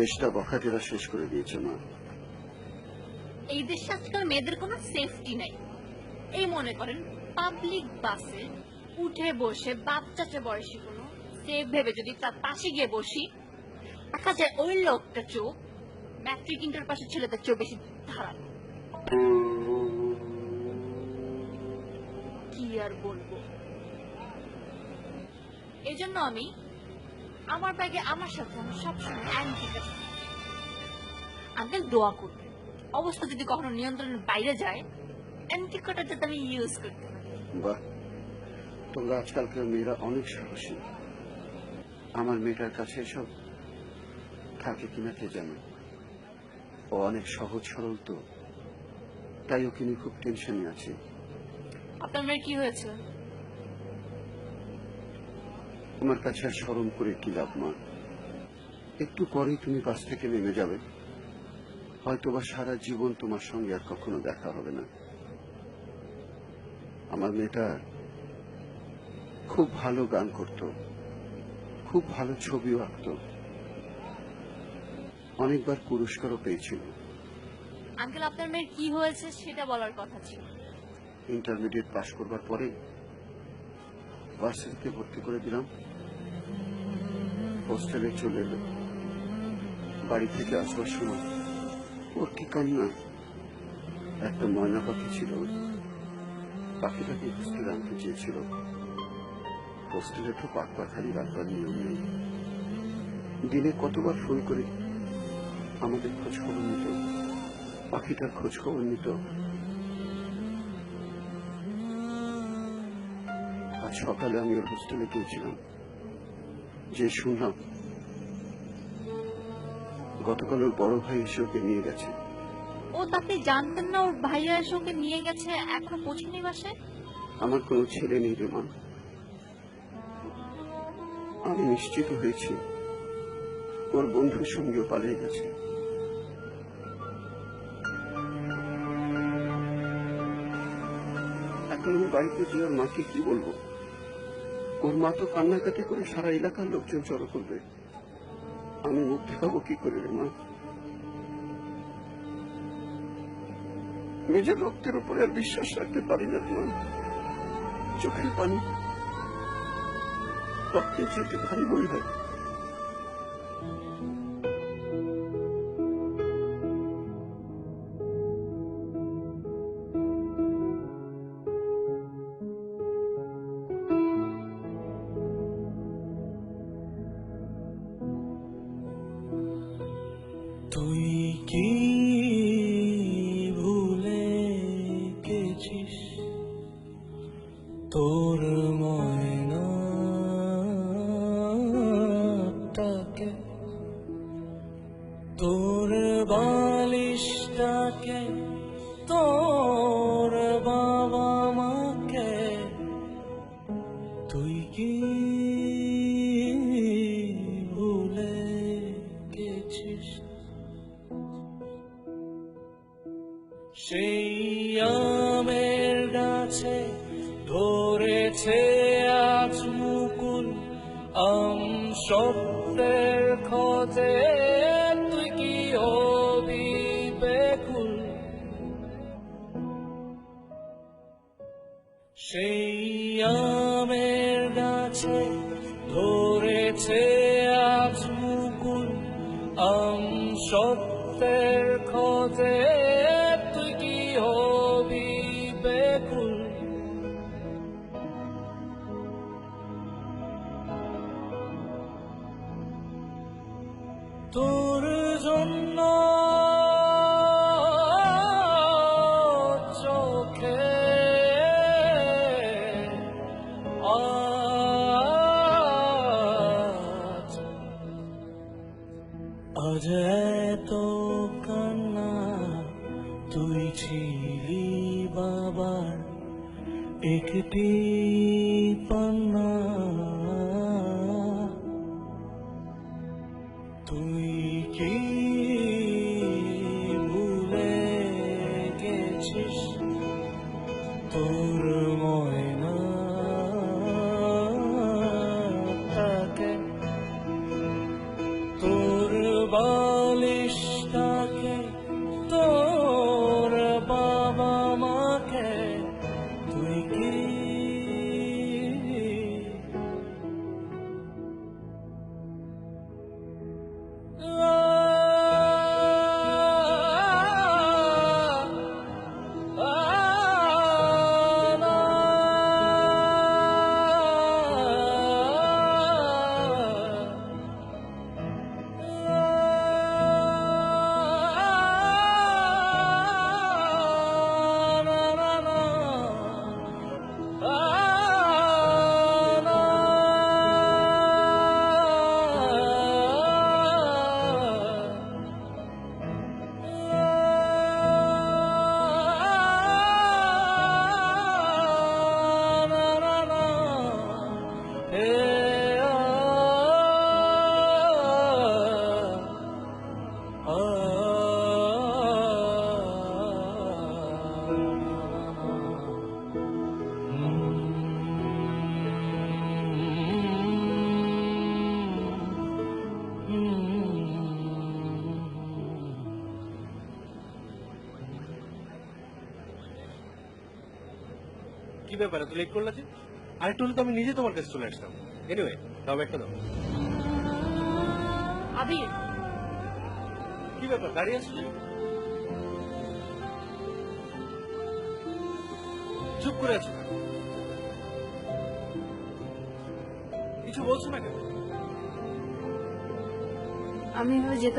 দেশটা বখাটেরা শেষ করে দিয়েছে মা। এই দেশে আজকাল মেয়েদের কোনো সেফটি নাই। এই মনে করেন পাবলিক বাসে উঠে বসে বাচ্চাচা বয়সী কোনো সেফ ভেবে যদি তার পাশে গিয়ে বসি, দেখা যায় ওই লোকটা চোখ ম্যাট্রিক ইন্টার পাশের ছেলেদের চেয়েও বেশি ধারালো। কি আর বলবো। এই জন্য আমি আমার ব্যাগে আমার সাথে আমি সবসময় অ্যান্টিকা আঙ্কেল দোয়া করবে, অবস্থা যদি কখনো নিয়ন্ত্রণের বাইরে যায় অ্যান্টিকাটা যাতে আমি ইউজ করতে পারি। বাহ, তোমরা আজকালকার মেয়েরা অনেক সাহসী। আমার মেয়েটার কাছে এসব থাকে কিনা কে জানে। ও অনেক সহজ সরল তো, তাই ওকে নিয়ে খুব টেনশনে আছে। আপনার মেয়ের কি হয়েছে? তোমার কাছে আর স্মরণ করে কি লাভ মা। একটু পরেই তুমি বাস থেকে নেমে যাবে, হয়তোবা সারা জীবন তোমার সঙ্গে আর কখনো দেখা হবে না। আমার মেয়েটা খুব ভালো গান করত, খুব ভালো ছবিও আঁকত, অনেকবার পুরস্কারও পেয়েছিল। আঙ্কেল আপনার মেয়ের কি হয়েছে সেটা বলার কথা ছিল। ইন্টারমিডিয়েট পাশ করবার পরে ভার্সিটিতে ভর্তি করে দিলাম। হোস্টেলে চলে এলো। বাড়ি থেকে আসবার সময় ওর কি কান্না। একটা ময়না পাখি ছিল, পাখিটাকে হোস্টেলে আনতে চেয়েছিল। হোস্টেলে তো পাখি রাখবার নিয়ম নেই। দিনে কতবার ফোন করে আমাদের খোঁজ খবর নিত, পাখিটার খোঁজ খবর নিত। আজ সকালে আমি ওর হোস্টেলে গিয়েছিলাম, যে শুনলাম গতকাল ওর বড় ভাই এসে ওকে নিয়ে গেছে। ও তাতে জানতেন না ওর ভাইয়া এসে ওকে নিয়ে গেছে, এখনো পৌঁছায়নি বাসায়? আমার কোনো ছেলে নেই রে মা। আমি নিশ্চিত হয়েছি ওর বন্ধুর সঙ্গেও পালিয়ে গেছে। এখন আমি বাড়িতে গিয়ে ওর মাকে কি বলবো? ওর মা তো কান্নাকাটি করে সারা এলাকার লোকজন জড়ো করবে। আমি মুখ দেখাবো কি করে রে মা? নিজের রক্তের উপরে আর বিশ্বাস রাখতে পারি না মা। চোখের পানি রক্তে যেতে ভারী বই হয়। তুই কি ভুলে গেছিস তোর ময়নাটাকে, তোর বালিশটাকে, তোর বাবা মাকে? তুই কি ভুলে গেছিস সেই আমের গাছে ধরেছে আজ মুকুল আম সত্যের খোঁজে? তুই কি হবি বেকুল সেই আমের গাছে ধরেছে আজ মুকুল আম সত্যের খোঁজে? তুই কি হবি বেকুল? তোর জন্য চোখে আজ এত কান্না। তুই ছিলি বাবার একটি পান্না, তুই কি ভুলে গেছিস তোর ময়নাটাকে, তোর বা কি কি ব্যাপার এত লেট করলা যে? আরেকটু হলে তো আমি নিজে তোমার কাছে চলে আসতাম। এনিওয়ে দাও একটা দাও। আবির, কি ব্যাপার দাঁড়িয়ে আছো যে? চুপ করে আছো কেন? কিছু বলছো না কেন? আমি এভাবে যেতে